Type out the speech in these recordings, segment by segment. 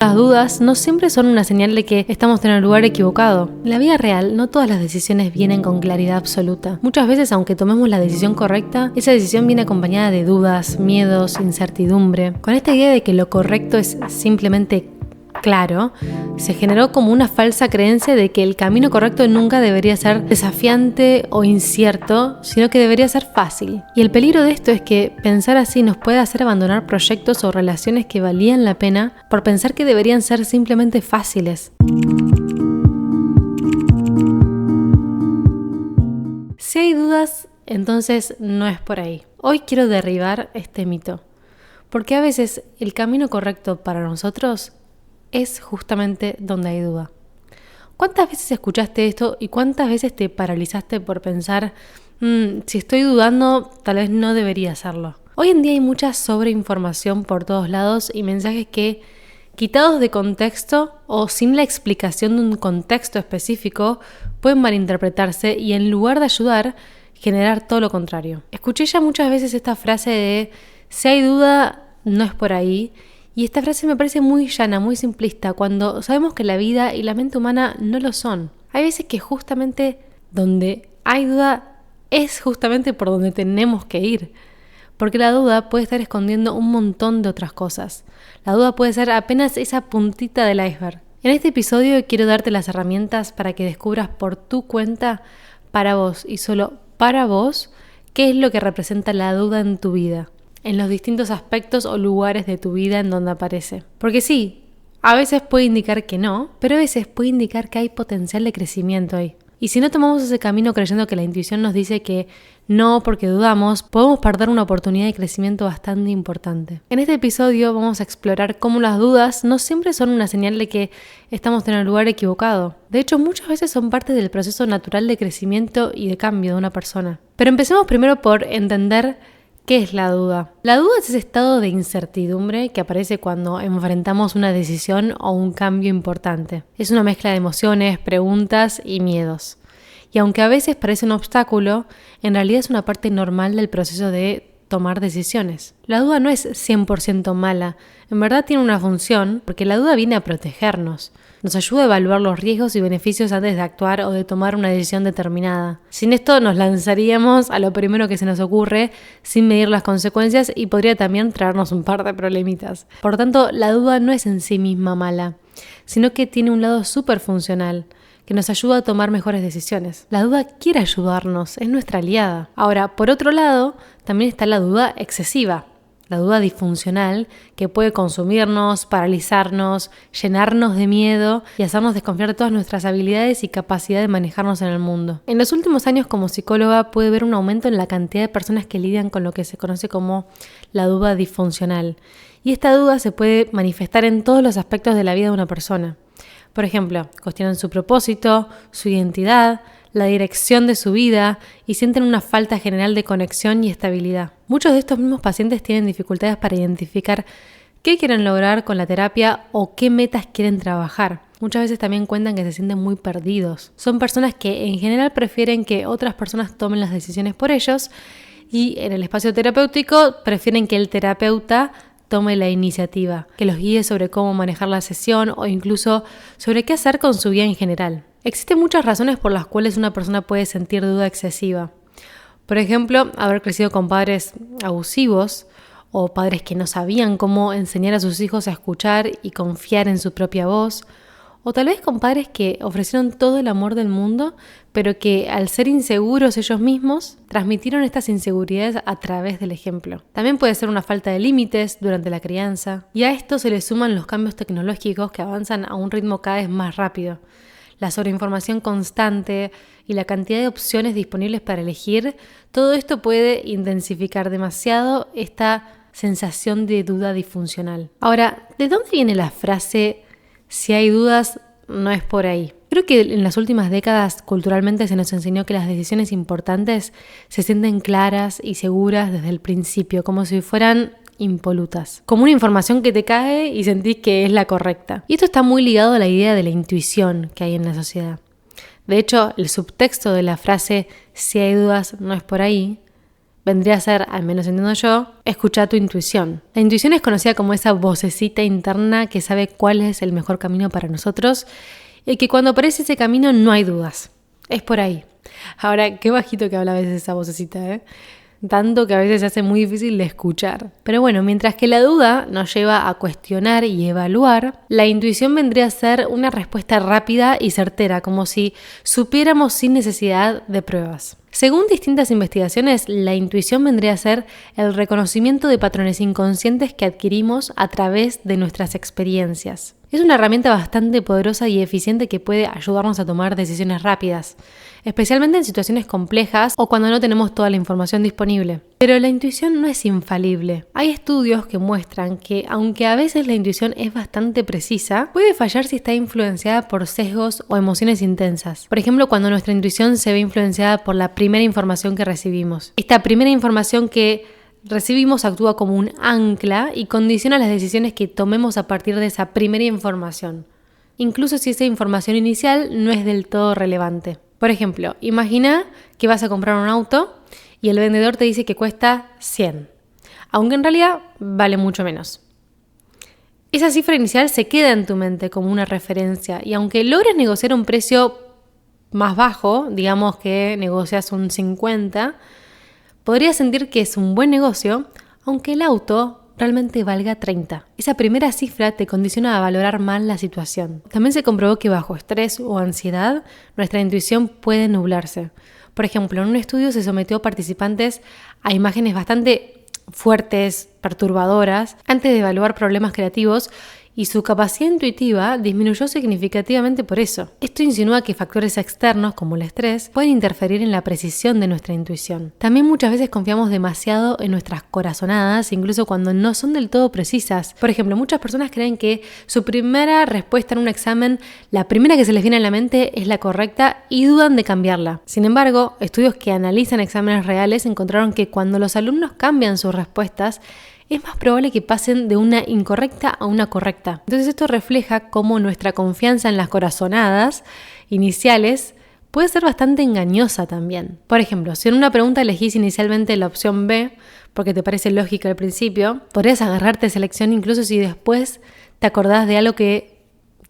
Las dudas no siempre son una señal de que estamos en el lugar equivocado. En la vida real, no todas las decisiones vienen con claridad absoluta. Muchas veces, aunque tomemos la decisión correcta, esa decisión viene acompañada de dudas, miedos, incertidumbre. Con esta idea de que lo correcto es simplemente claro, se generó como una falsa creencia de que el camino correcto nunca debería ser desafiante o incierto, sino que debería ser fácil. Y el peligro de esto es que pensar así nos puede hacer abandonar proyectos o relaciones que valían la pena por pensar que deberían ser simplemente fáciles. Si hay dudas, entonces no es por ahí. Hoy quiero derribar este mito, porque a veces el camino correcto para nosotros es justamente donde hay duda. ¿Cuántas veces escuchaste esto y cuántas veces te paralizaste por pensar, si estoy dudando, tal vez no debería hacerlo? Hoy en día hay mucha sobreinformación por todos lados y mensajes que, quitados de contexto o sin la explicación de un contexto específico, pueden malinterpretarse y en lugar de ayudar, generar todo lo contrario. Escuché ya muchas veces esta frase de, si hay duda, no es por ahí. Y esta frase me parece muy llana, muy simplista, cuando sabemos que la vida y la mente humana no lo son. Hay veces que justamente donde hay duda es justamente por donde tenemos que ir. Porque la duda puede estar escondiendo un montón de otras cosas. La duda puede ser apenas esa puntita del iceberg. En este episodio quiero darte las herramientas para que descubras por tu cuenta, para vos y solo para vos, qué es lo que representa la duda en tu vida, en los distintos aspectos o lugares de tu vida en donde aparece. Porque sí, a veces puede indicar que no, pero a veces puede indicar que hay potencial de crecimiento ahí. Y si no tomamos ese camino creyendo que la intuición nos dice que no porque dudamos, podemos perder una oportunidad de crecimiento bastante importante. En este episodio vamos a explorar cómo las dudas no siempre son una señal de que estamos en el lugar equivocado. De hecho, muchas veces son parte del proceso natural de crecimiento y de cambio de una persona. Pero empecemos primero por entender ¿qué es la duda? La duda es ese estado de incertidumbre que aparece cuando enfrentamos una decisión o un cambio importante. Es una mezcla de emociones, preguntas y miedos. Y aunque a veces parece un obstáculo, en realidad es una parte normal del proceso de tomar decisiones. La duda no es 100% mala, en verdad tiene una función, porque la duda viene a protegernos. Nos ayuda a evaluar los riesgos y beneficios antes de actuar o de tomar una decisión determinada. Sin esto nos lanzaríamos a lo primero que se nos ocurre sin medir las consecuencias y podría también traernos un par de problemitas. Por tanto, la duda no es en sí misma mala, sino que tiene un lado súper funcional, que nos ayuda a tomar mejores decisiones. La duda quiere ayudarnos, es nuestra aliada. Ahora, por otro lado, también está la duda excesiva. La duda disfuncional que puede consumirnos, paralizarnos, llenarnos de miedo y hacernos desconfiar de todas nuestras habilidades y capacidad de manejarnos en el mundo. En los últimos años como psicóloga pude ver un aumento en la cantidad de personas que lidian con lo que se conoce como la duda disfuncional. Y esta duda se puede manifestar en todos los aspectos de la vida de una persona. Por ejemplo, cuestionan su propósito, su identidad, la dirección de su vida y sienten una falta general de conexión y estabilidad. Muchos de estos mismos pacientes tienen dificultades para identificar qué quieren lograr con la terapia o qué metas quieren trabajar. Muchas veces también cuentan que se sienten muy perdidos. Son personas que en general prefieren que otras personas tomen las decisiones por ellos y en el espacio terapéutico prefieren que el terapeuta tome la iniciativa, que los guíe sobre cómo manejar la sesión o incluso sobre qué hacer con su vida en general. Existen muchas razones por las cuales una persona puede sentir duda excesiva. Por ejemplo, haber crecido con padres abusivos o padres que no sabían cómo enseñar a sus hijos a escuchar y confiar en su propia voz, o tal vez con padres que ofrecieron todo el amor del mundo, pero que al ser inseguros ellos mismos, transmitieron estas inseguridades a través del ejemplo. También puede ser una falta de límites durante la crianza, y a esto se le suman los cambios tecnológicos que avanzan a un ritmo cada vez más rápido. La sobreinformación constante y la cantidad de opciones disponibles para elegir, todo esto puede intensificar demasiado esta sensación de duda disfuncional. Ahora, ¿de dónde viene la frase si hay dudas, no es por ahí? Creo que en las últimas décadas culturalmente se nos enseñó que las decisiones importantes se sienten claras y seguras desde el principio, como si fueran impolutas, como una información que te cae y sentís que es la correcta. Y esto está muy ligado a la idea de la intuición que hay en la sociedad. De hecho, el subtexto de la frase si hay dudas, no es por ahí vendría a ser, al menos entiendo yo, escuchar tu intuición. La intuición es conocida como esa vocecita interna que sabe cuál es el mejor camino para nosotros y que cuando aparece ese camino no hay dudas. Es por ahí. Ahora, qué bajito que habla a veces esa vocecita, ¿eh? Tanto que a veces se hace muy difícil de escuchar. Pero bueno, mientras que la duda nos lleva a cuestionar y evaluar, la intuición vendría a ser una respuesta rápida y certera, como si supiéramos sin necesidad de pruebas. Según distintas investigaciones, la intuición vendría a ser el reconocimiento de patrones inconscientes que adquirimos a través de nuestras experiencias. Es una herramienta bastante poderosa y eficiente que puede ayudarnos a tomar decisiones rápidas, especialmente en situaciones complejas o cuando no tenemos toda la información disponible. Pero la intuición no es infalible. Hay estudios que muestran que, aunque a veces la intuición es bastante precisa, puede fallar si está influenciada por sesgos o emociones intensas. Por ejemplo, cuando nuestra intuición se ve influenciada por la primera información que recibimos. Esta primera información que recibimos actúa como un ancla y condiciona las decisiones que tomemos a partir de esa primera información, incluso si esa información inicial no es del todo relevante. Por ejemplo, imagina que vas a comprar un auto y el vendedor te dice que cuesta 100, aunque en realidad vale mucho menos. Esa cifra inicial se queda en tu mente como una referencia y aunque logres negociar un precio más bajo, digamos que negocias un 50, podrías sentir que es un buen negocio, aunque el auto realmente valga 30. Esa primera cifra te condiciona a valorar mal la situación. También se comprobó que bajo estrés o ansiedad, nuestra intuición puede nublarse. Por ejemplo, en un estudio se sometió a participantes a imágenes bastante fuertes, perturbadoras, antes de evaluar problemas creativos, y su capacidad intuitiva disminuyó significativamente por eso. Esto insinúa que factores externos, como el estrés, pueden interferir en la precisión de nuestra intuición. También muchas veces confiamos demasiado en nuestras corazonadas, incluso cuando no son del todo precisas. Por ejemplo, muchas personas creen que su primera respuesta en un examen, la primera que se les viene a la mente, es la correcta y dudan de cambiarla. Sin embargo, estudios que analizan exámenes reales encontraron que cuando los alumnos cambian sus respuestas, es más probable que pasen de una incorrecta a una correcta. Entonces esto refleja cómo nuestra confianza en las corazonadas iniciales puede ser bastante engañosa también. Por ejemplo, si en una pregunta elegís inicialmente la opción B, porque te parece lógica al principio, podrías agarrarte a esa elección incluso si después te acordás de algo que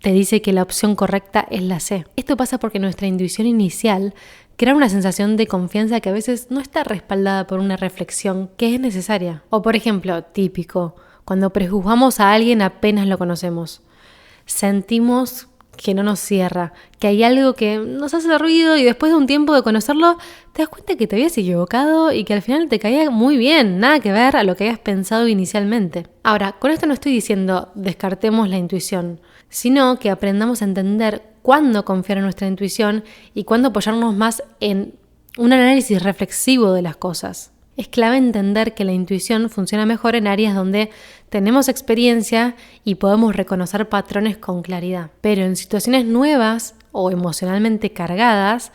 te dice que la opción correcta es la C. Esto pasa porque nuestra intuición inicial crea una sensación de confianza que a veces no está respaldada por una reflexión que es necesaria. O por ejemplo, típico, cuando prejuzgamos a alguien apenas lo conocemos. Sentimos que no nos cierra, que hay algo que nos hace ruido y después de un tiempo de conocerlo te das cuenta que te habías equivocado y que al final te caía muy bien, nada que ver a lo que habías pensado inicialmente. Ahora, con esto no estoy diciendo descartemos la intuición, sino que aprendamos a entender cuándo confiar en nuestra intuición y cuándo apoyarnos más en un análisis reflexivo de las cosas. Es clave entender que la intuición funciona mejor en áreas donde tenemos experiencia y podemos reconocer patrones con claridad. Pero en situaciones nuevas o emocionalmente cargadas,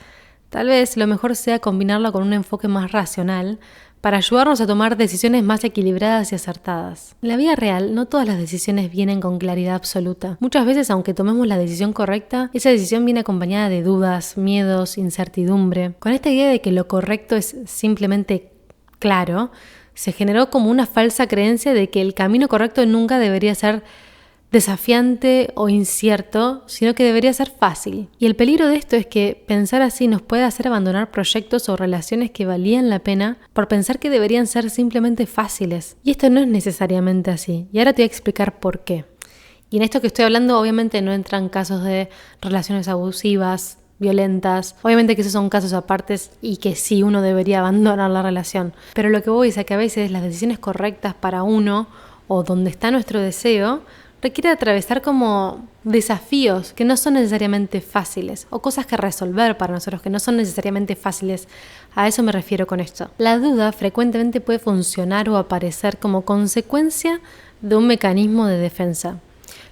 tal vez lo mejor sea combinarlo con un enfoque más racional para ayudarnos a tomar decisiones más equilibradas y acertadas. En la vida real, no todas las decisiones vienen con claridad absoluta. Muchas veces, aunque tomemos la decisión correcta, esa decisión viene acompañada de dudas, miedos, incertidumbre. Con esta idea de que lo correcto es simplemente claro, se generó como una falsa creencia de que el camino correcto nunca debería ser desafiante o incierto, sino que debería ser fácil. Y el peligro de esto es que pensar así nos puede hacer abandonar proyectos o relaciones que valían la pena por pensar que deberían ser simplemente fáciles. Y esto no es necesariamente así. Y ahora te voy a explicar por qué. Y en esto que estoy hablando obviamente no entran casos de relaciones abusivas, violentas. Obviamente que esos son casos apartes y que sí uno debería abandonar la relación. Pero lo que voy es a que a veces las decisiones correctas para uno o donde está nuestro deseo requiere atravesar como desafíos que no son necesariamente fáciles o cosas que resolver para nosotros que no son necesariamente fáciles. A eso me refiero con esto. La duda frecuentemente puede funcionar o aparecer como consecuencia de un mecanismo de defensa.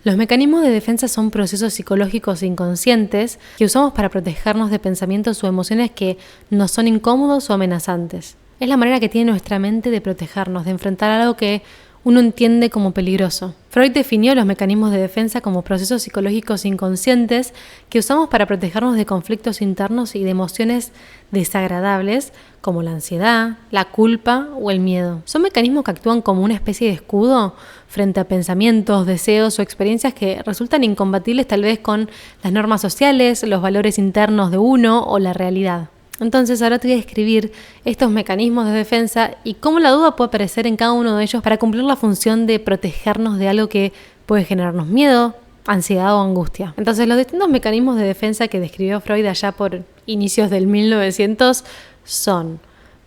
Los mecanismos de defensa son procesos psicológicos inconscientes que usamos para protegernos de pensamientos o emociones que nos son incómodos o amenazantes. Es la manera que tiene nuestra mente de protegernos, de enfrentar algo que uno entiende como peligroso. Freud definió los mecanismos de defensa como procesos psicológicos inconscientes que usamos para protegernos de conflictos internos y de emociones desagradables como la ansiedad, la culpa o el miedo. Son mecanismos que actúan como una especie de escudo frente a pensamientos, deseos o experiencias que resultan incompatibles tal vez con las normas sociales, los valores internos de uno o la realidad. Entonces ahora te voy a describir estos mecanismos de defensa y cómo la duda puede aparecer en cada uno de ellos para cumplir la función de protegernos de algo que puede generarnos miedo, ansiedad o angustia. Entonces los distintos mecanismos de defensa que describió Freud allá por inicios del 1900 son: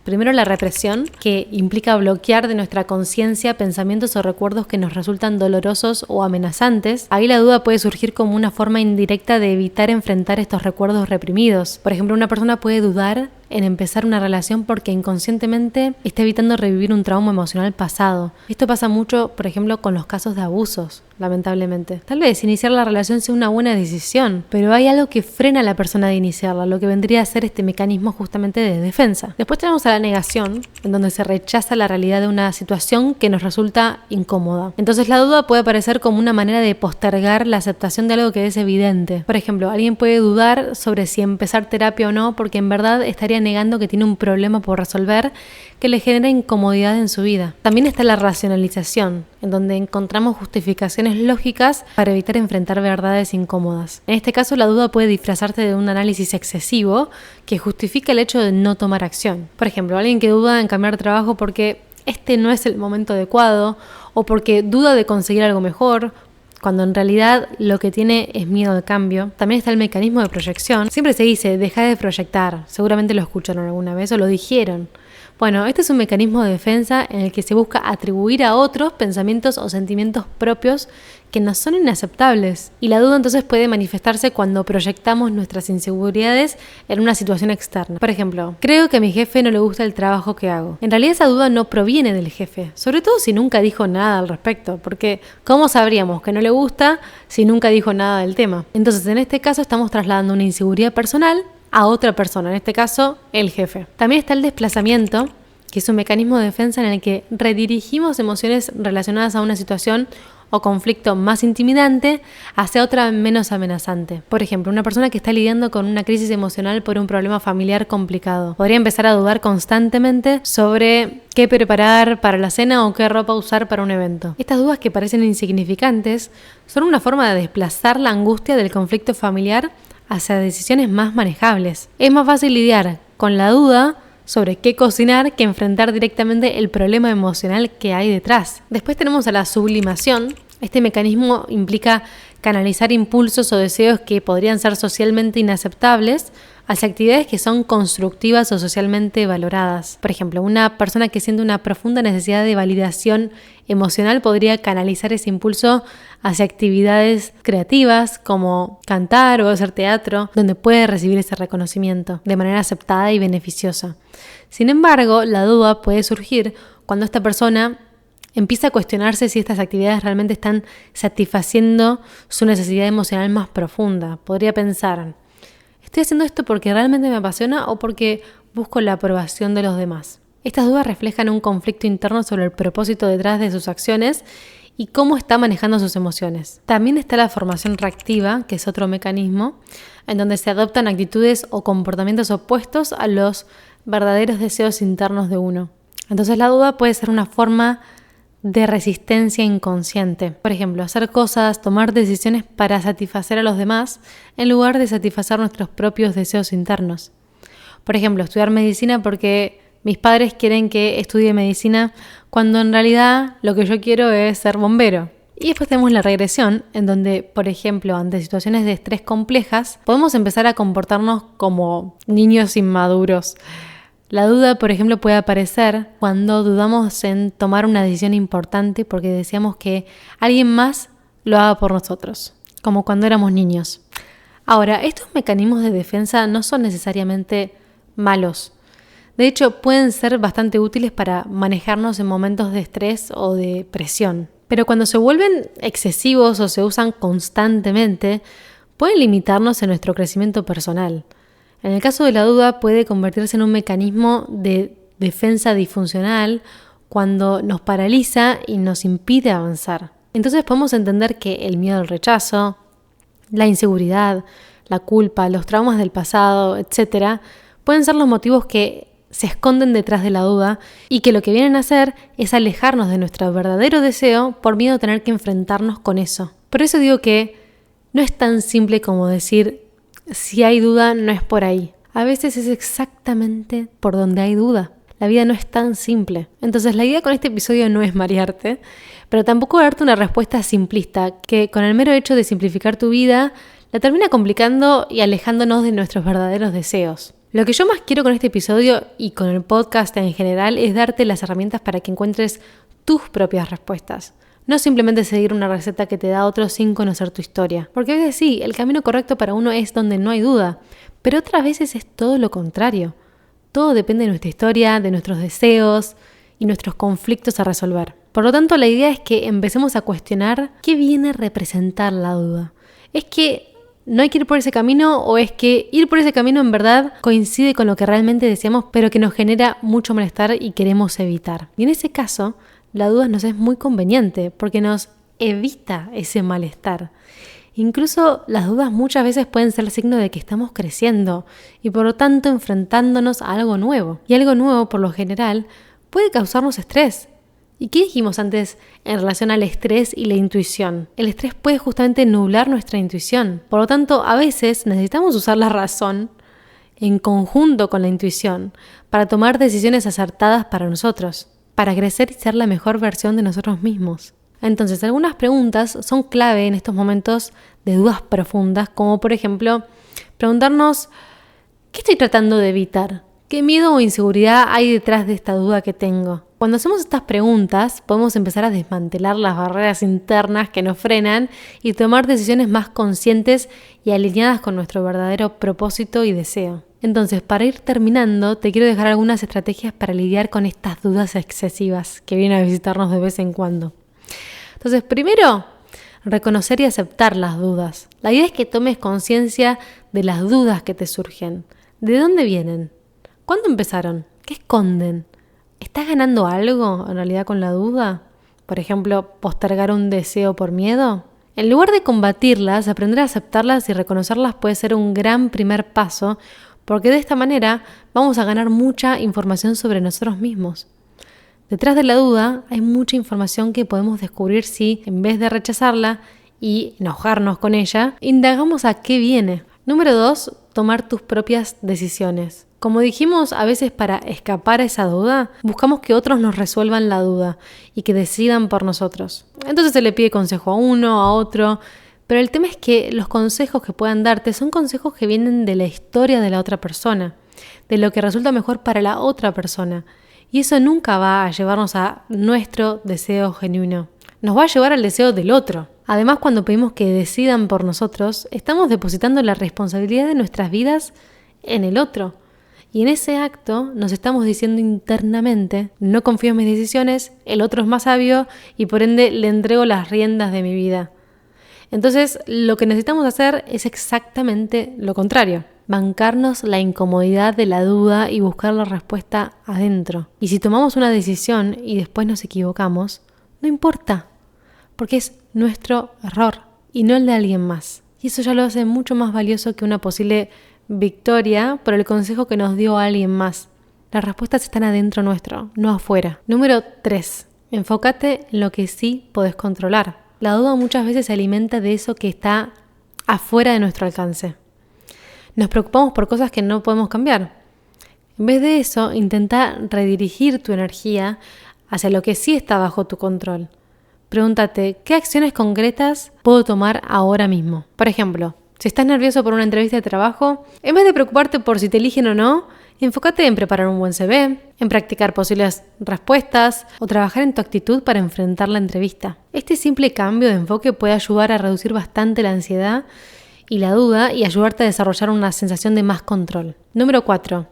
primero, la represión, que implica bloquear de nuestra conciencia pensamientos o recuerdos que nos resultan dolorosos o amenazantes. Ahí la duda puede surgir como una forma indirecta de evitar enfrentar estos recuerdos reprimidos. Por ejemplo, una persona puede dudar en empezar una relación porque inconscientemente está evitando revivir un trauma emocional pasado. Esto pasa mucho, por ejemplo, con los casos de abusos, lamentablemente. Tal vez iniciar la relación sea una buena decisión, pero hay algo que frena a la persona de iniciarla, lo que vendría a ser este mecanismo justamente de defensa. Después tenemos a la negación, en donde se rechaza la realidad de una situación que nos resulta incómoda. Entonces la duda puede aparecer como una manera de postergar la aceptación de algo que es evidente. Por ejemplo, alguien puede dudar sobre si empezar terapia o no porque en verdad estaría negando que tiene un problema por resolver que le genera incomodidad en su vida. También está la racionalización, en donde encontramos justificaciones lógicas para evitar enfrentar verdades incómodas. En este caso, la duda puede disfrazarse de un análisis excesivo que justifica el hecho de no tomar acción. Por ejemplo, alguien que duda en cambiar de trabajo porque este no es el momento adecuado o porque duda de conseguir algo mejor, cuando en realidad lo que tiene es miedo al cambio. También está el mecanismo de proyección. Siempre se dice, deja de proyectar. Seguramente lo escucharon alguna vez o lo dijeron. Bueno, este es un mecanismo de defensa en el que se busca atribuir a otros pensamientos o sentimientos propios que nos son inaceptables. Y la duda entonces puede manifestarse cuando proyectamos nuestras inseguridades en una situación externa. Por ejemplo, creo que a mi jefe no le gusta el trabajo que hago. En realidad esa duda no proviene del jefe, sobre todo si nunca dijo nada al respecto, porque ¿cómo sabríamos que no le gusta si nunca dijo nada del tema? Entonces en este caso estamos trasladando una inseguridad personal a otra persona, en este caso el jefe. También está el desplazamiento, que es un mecanismo de defensa en el que redirigimos emociones relacionadas a una situación o conflicto más intimidante hacia otra menos amenazante. Por ejemplo, una persona que está lidiando con una crisis emocional por un problema familiar complicado podría empezar a dudar constantemente sobre qué preparar para la cena o qué ropa usar para un evento. Estas dudas, que parecen insignificantes, son una forma de desplazar la angustia del conflicto familiar hacia decisiones más manejables. Es más fácil lidiar con la duda sobre qué cocinar que enfrentar directamente el problema emocional que hay detrás. Después tenemos a la sublimación. Este mecanismo implica canalizar impulsos o deseos que podrían ser socialmente inaceptables hacia actividades que son constructivas o socialmente valoradas. Por ejemplo, una persona que siente una profunda necesidad de validación emocional podría canalizar ese impulso hacia actividades creativas como cantar o hacer teatro, donde puede recibir ese reconocimiento de manera aceptada y beneficiosa. Sin embargo, la duda puede surgir cuando esta persona empieza a cuestionarse si estas actividades realmente están satisfaciendo su necesidad emocional más profunda. Podría pensar, ¿estoy haciendo esto porque realmente me apasiona o porque busco la aprobación de los demás? Estas dudas reflejan un conflicto interno sobre el propósito detrás de sus acciones y cómo está manejando sus emociones. También está la formación reactiva, que es otro mecanismo, en donde se adoptan actitudes o comportamientos opuestos a los verdaderos deseos internos de uno. Entonces la duda puede ser una forma de resistencia inconsciente. Por ejemplo, hacer cosas, tomar decisiones para satisfacer a los demás en lugar de satisfacer nuestros propios deseos internos. Por ejemplo, estudiar medicina porque mis padres quieren que estudie medicina cuando en realidad lo que yo quiero es ser bombero. Y después tenemos la regresión, en donde, por ejemplo, ante situaciones de estrés complejas, podemos empezar a comportarnos como niños inmaduros. La duda, por ejemplo, puede aparecer cuando dudamos en tomar una decisión importante porque deseamos que alguien más lo haga por nosotros, como cuando éramos niños. Ahora, estos mecanismos de defensa no son necesariamente malos. De hecho, pueden ser bastante útiles para manejarnos en momentos de estrés o de presión. Pero cuando se vuelven excesivos o se usan constantemente, pueden limitarnos en nuestro crecimiento personal. En el caso de la duda puede convertirse en un mecanismo de defensa disfuncional cuando nos paraliza y nos impide avanzar. Entonces podemos entender que el miedo al rechazo, la inseguridad, la culpa, los traumas del pasado, etc., pueden ser los motivos que se esconden detrás de la duda y que lo que vienen a hacer es alejarnos de nuestro verdadero deseo por miedo a tener que enfrentarnos con eso. Por eso digo que no es tan simple como decir, si hay duda, no es por ahí. A veces es exactamente por donde hay duda. La vida no es tan simple. Entonces la idea con este episodio no es marearte, pero tampoco darte una respuesta simplista que con el mero hecho de simplificar tu vida la termina complicando y alejándonos de nuestros verdaderos deseos. Lo que yo más quiero con este episodio y con el podcast en general es darte las herramientas para que encuentres tus propias respuestas. No simplemente seguir una receta que te da otro sin conocer tu historia. Porque a veces sí, el camino correcto para uno es donde no hay duda, pero otras veces es todo lo contrario. Todo depende de nuestra historia, de nuestros deseos y nuestros conflictos a resolver. Por lo tanto, la idea es que empecemos a cuestionar qué viene a representar la duda. ¿Es que no hay que ir por ese camino o es que ir por ese camino en verdad coincide con lo que realmente deseamos pero que nos genera mucho malestar y queremos evitar? Y en ese caso, la duda nos es muy conveniente porque nos evita ese malestar. Incluso las dudas muchas veces pueden ser signo de que estamos creciendo y por lo tanto enfrentándonos a algo nuevo. Y algo nuevo, por lo general, puede causarnos estrés. ¿Y qué dijimos antes en relación al estrés y la intuición? El estrés puede justamente nublar nuestra intuición. Por lo tanto, a veces necesitamos usar la razón en conjunto con la intuición para tomar decisiones acertadas para nosotros, para crecer y ser la mejor versión de nosotros mismos. Entonces, algunas preguntas son clave en estos momentos de dudas profundas, como por ejemplo, preguntarnos, ¿qué estoy tratando de evitar? ¿Qué miedo o inseguridad hay detrás de esta duda que tengo? Cuando hacemos estas preguntas, podemos empezar a desmantelar las barreras internas que nos frenan y tomar decisiones más conscientes y alineadas con nuestro verdadero propósito y deseo. Entonces, para ir terminando, te quiero dejar algunas estrategias para lidiar con estas dudas excesivas que vienen a visitarnos de vez en cuando. Entonces, primero, reconocer y aceptar las dudas. La idea es que tomes conciencia de las dudas que te surgen. ¿De dónde vienen? ¿Cuándo empezaron? ¿Qué esconden? ¿Estás ganando algo en realidad con la duda? Por ejemplo, postergar un deseo por miedo. En lugar de combatirlas, aprender a aceptarlas y reconocerlas puede ser un gran primer paso, porque de esta manera vamos a ganar mucha información sobre nosotros mismos. Detrás de la duda hay mucha información que podemos descubrir si, en vez de rechazarla y enojarnos con ella, indagamos a qué viene. Número 2, tomar tus propias decisiones. Como dijimos, a veces para escapar a esa duda, buscamos que otros nos resuelvan la duda y que decidan por nosotros. Entonces se le pide consejo a uno, a otro, pero el tema es que los consejos que puedan darte son consejos que vienen de la historia de la otra persona, de lo que resulta mejor para la otra persona. Y eso nunca va a llevarnos a nuestro deseo genuino. Nos va a llevar al deseo del otro. Además, cuando pedimos que decidan por nosotros, estamos depositando la responsabilidad de nuestras vidas en el otro. Y en ese acto nos estamos diciendo internamente, no confío en mis decisiones, el otro es más sabio y por ende le entrego las riendas de mi vida. Entonces, lo que necesitamos hacer es exactamente lo contrario. Bancarnos la incomodidad de la duda y buscar la respuesta adentro. Y si tomamos una decisión y después nos equivocamos, no importa, porque es nuestro error y no el de alguien más. Y eso ya lo hace mucho más valioso que una posible victoria por el consejo que nos dio alguien más. Las respuestas están adentro nuestro, no afuera. Número 3. Enfócate en lo que sí podés controlar. La duda muchas veces se alimenta de eso que está afuera de nuestro alcance. Nos preocupamos por cosas que no podemos cambiar. En vez de eso, intenta redirigir tu energía hacia lo que sí está bajo tu control. Pregúntate, ¿qué acciones concretas puedo tomar ahora mismo? Por ejemplo, si estás nervioso por una entrevista de trabajo, en vez de preocuparte por si te eligen o no, enfócate en preparar un buen CV, en practicar posibles respuestas o trabajar en tu actitud para enfrentar la entrevista. Este simple cambio de enfoque puede ayudar a reducir bastante la ansiedad y la duda y ayudarte a desarrollar una sensación de más control. Número 4.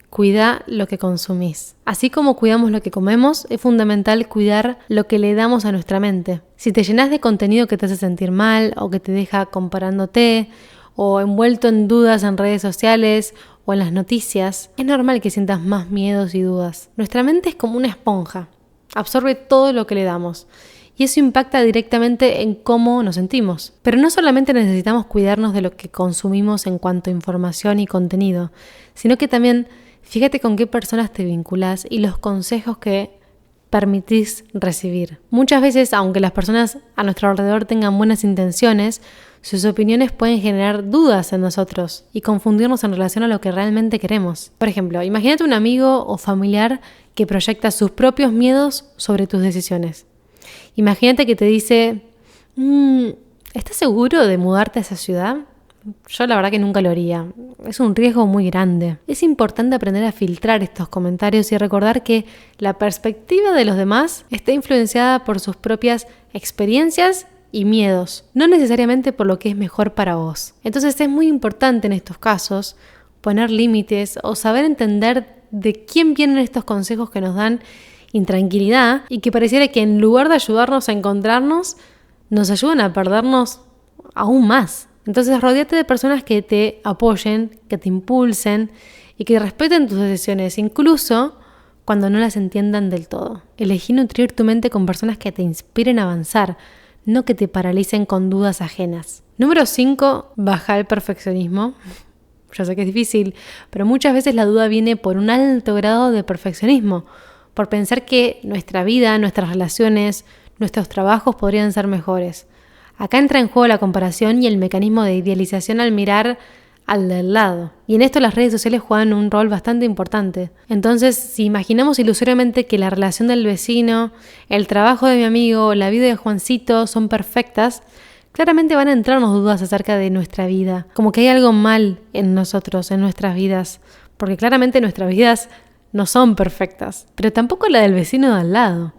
Cuida lo que consumís. Así como cuidamos lo que comemos, es fundamental cuidar lo que le damos a nuestra mente. Si te llenas de contenido que te hace sentir mal o que te deja comparándote o envuelto en dudas en redes sociales o en las noticias, es normal que sientas más miedos y dudas. Nuestra mente es como una esponja. absorbe todo lo que le damos. Y eso impacta directamente en cómo nos sentimos. Pero no solamente necesitamos cuidarnos de lo que consumimos en cuanto a información y contenido, sino que también fíjate con qué personas te vinculas y los consejos que permitís recibir. Muchas veces, aunque las personas a nuestro alrededor tengan buenas intenciones, sus opiniones pueden generar dudas en nosotros y confundirnos en relación a lo que realmente queremos. Por ejemplo, imagínate un amigo o familiar que proyecta sus propios miedos sobre tus decisiones. Imagínate que te dice, ¿estás seguro de mudarte a esa ciudad? Yo la verdad que nunca lo haría. Es un riesgo muy grande. Es importante aprender a filtrar estos comentarios y recordar que la perspectiva de los demás está influenciada por sus propias experiencias y miedos, no necesariamente por lo que es mejor para vos. Entonces es muy importante en estos casos poner límites o saber entender de quién vienen estos consejos que nos dan intranquilidad y que pareciera que en lugar de ayudarnos a encontrarnos, nos ayudan a perdernos aún más. Entonces rodéate de personas que te apoyen, que te impulsen y que respeten tus decisiones, incluso cuando no las entiendan del todo. Elegí nutrir tu mente con personas que te inspiren a avanzar, no que te paralicen con dudas ajenas. Número 5, baja el perfeccionismo. Yo sé que es difícil, pero muchas veces la duda viene por un alto grado de perfeccionismo, por pensar que nuestra vida, nuestras relaciones, nuestros trabajos podrían ser mejores. Acá entra en juego la comparación y el mecanismo de idealización al mirar al del lado. Y en esto las redes sociales juegan un rol bastante importante. Entonces, si imaginamos ilusoriamente que la relación del vecino, el trabajo de mi amigo, la vida de Juancito son perfectas, claramente van a entrarnos dudas acerca de nuestra vida. Como que hay algo mal en nosotros, en nuestras vidas. Porque claramente nuestras vidas no son perfectas, pero tampoco la del vecino de al lado.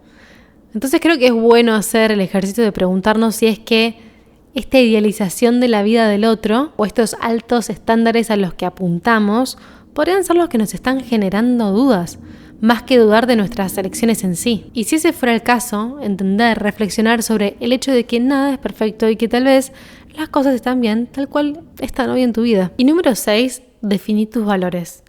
Entonces creo que es bueno hacer el ejercicio de preguntarnos si es que esta idealización de la vida del otro o estos altos estándares a los que apuntamos podrían ser los que nos están generando dudas, más que dudar de nuestras elecciones en sí. Y si ese fuera el caso, entender, reflexionar sobre el hecho de que nada es perfecto y que tal vez las cosas están bien tal cual están hoy en tu vida. Y número 6, definí tus valores.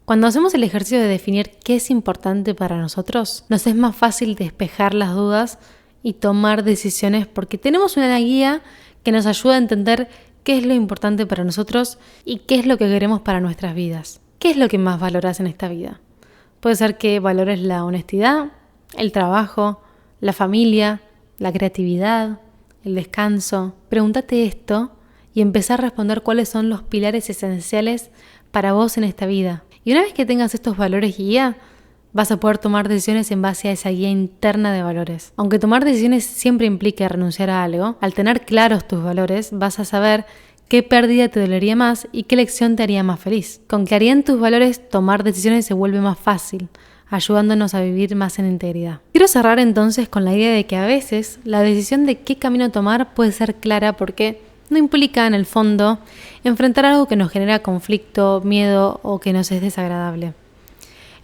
Cuando hacemos el ejercicio de definir qué es importante para nosotros, nos es más fácil despejar las dudas y tomar decisiones porque tenemos una guía que nos ayuda a entender qué es lo importante para nosotros y qué es lo que queremos para nuestras vidas. ¿Qué es lo que más valoras en esta vida? Puede ser que valores la honestidad, el trabajo, la familia, la creatividad, el descanso. Pregúntate esto y empezá a responder cuáles son los pilares esenciales para vos en esta vida. Y una vez que tengas estos valores guía, vas a poder tomar decisiones en base a esa guía interna de valores. Aunque tomar decisiones siempre implique renunciar a algo, al tener claros tus valores, vas a saber qué pérdida te dolería más y qué elección te haría más feliz. Con claridad en tus valores, tomar decisiones se vuelve más fácil, ayudándonos a vivir más en integridad. Quiero cerrar entonces con la idea de que a veces la decisión de qué camino tomar puede ser clara porque no implica, en el fondo, enfrentar algo que nos genera conflicto, miedo o que nos es desagradable.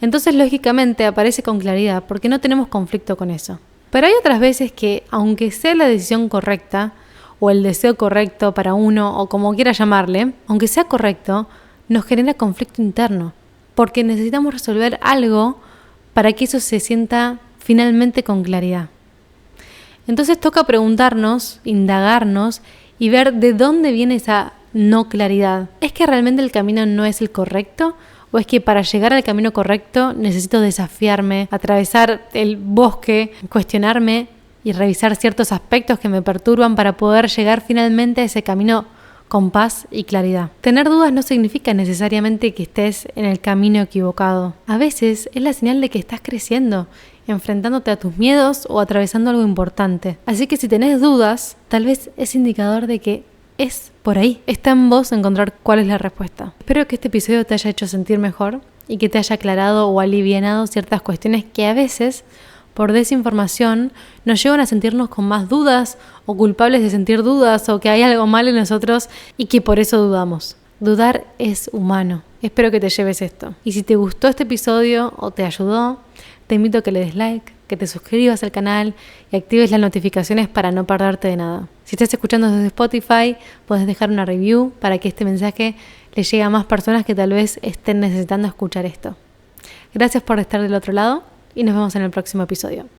Entonces, lógicamente, aparece con claridad porque no tenemos conflicto con eso. Pero hay otras veces que, aunque sea la decisión correcta o el deseo correcto para uno o como quiera llamarle, aunque sea correcto, nos genera conflicto interno porque necesitamos resolver algo para que eso se sienta finalmente con claridad. Entonces toca preguntarnos, indagarnos y ver de dónde viene esa no claridad. ¿Es que realmente el camino no es el correcto? ¿O es que para llegar al camino correcto necesito desafiarme, atravesar el bosque, cuestionarme y revisar ciertos aspectos que me perturban para poder llegar finalmente a ese camino con paz y claridad? Tener dudas no significa necesariamente que estés en el camino equivocado. A veces es la señal de que estás creciendo, enfrentándote a tus miedos o atravesando algo importante. Así que si tenés dudas, tal vez es indicador de que es por ahí. Está en vos encontrar cuál es la respuesta. Espero que este episodio te haya hecho sentir mejor y que te haya aclarado o alivianado ciertas cuestiones que a veces, por desinformación, nos llevan a sentirnos con más dudas o culpables de sentir dudas o que hay algo mal en nosotros y que por eso dudamos. Dudar es humano. Espero que te lleves esto. Y si te gustó este episodio o te ayudó, te invito a que le des like, que te suscribas al canal y actives las notificaciones para no perderte de nada. Si estás escuchando desde Spotify, puedes dejar una review para que este mensaje le llegue a más personas que tal vez estén necesitando escuchar esto. Gracias por estar del otro lado y nos vemos en el próximo episodio.